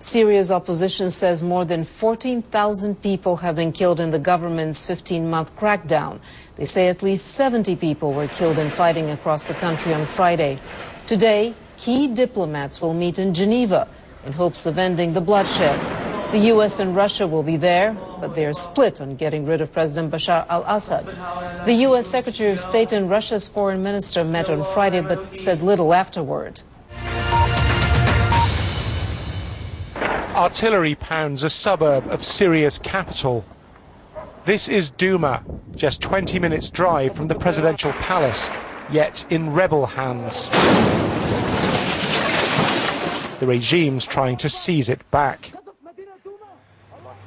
Syria's opposition says more than 14,000 people have been killed in the government's 15-month crackdown. They say at least 70 people were killed in fighting across the country on Friday. Today, key diplomats will meet in Geneva in hopes of ending the bloodshed. The U.S. and Russia will be there, but they are split on getting rid of President Bashar al-Assad. The U.S. Secretary of State and Russia's foreign minister met on Friday but said little afterward. Artillery pounds a suburb of Syria's capital. This is Douma, just 20 minutes' drive from the presidential palace, yet in rebel hands. The regime's trying to seize it back.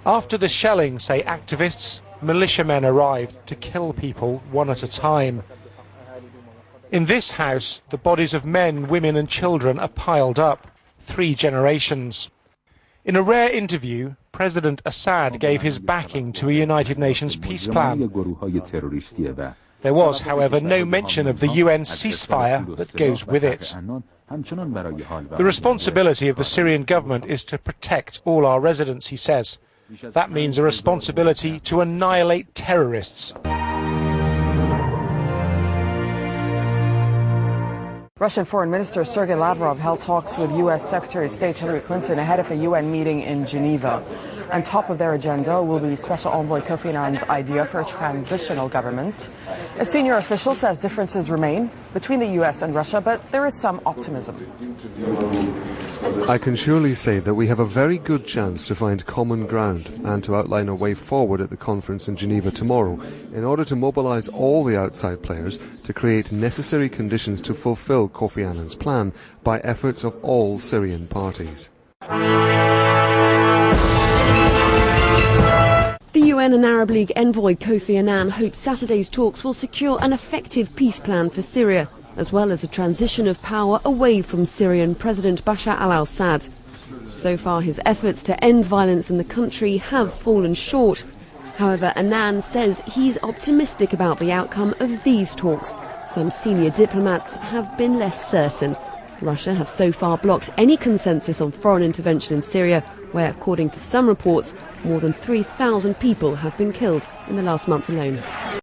After the shelling, say activists, militiamen arrived to kill people one at a time. In this house, the bodies of men, women and children are piled up, 3 generations. In a rare interview, President Assad gave his backing to a United Nations peace plan. There was, however, no mention of the UN ceasefire that goes with it. The responsibility of the Syrian government is to protect all our residents, he says. That means a responsibility to annihilate terrorists. Russian Foreign Minister Sergei Lavrov held talks with U.S. Secretary of State Hillary Clinton ahead of a UN meeting in Geneva. On top of their agenda will be Special Envoy Kofi Annan's idea for a transitional government. A senior official says differences remain between the U.S. and Russia, but there is some optimism. I can surely say that we have a very good chance to find common ground and to outline a way forward at the conference in Geneva tomorrow in order to mobilize all the outside players to create necessary conditions to fulfill Kofi Annan's plan by efforts of all Syrian parties. The UN and Arab League envoy Kofi Annan hopes Saturday's talks will secure an effective peace plan for Syria, as well as a transition of power away from Syrian President Bashar al-Assad. So far, his efforts to end violence in the country have fallen short. However, Annan says he's optimistic about the outcome of these talks. Some senior diplomats have been less certain. Russia have so far blocked any consensus on foreign intervention in Syria, where, according to some reports, more than 3,000 people have been killed in the last month alone.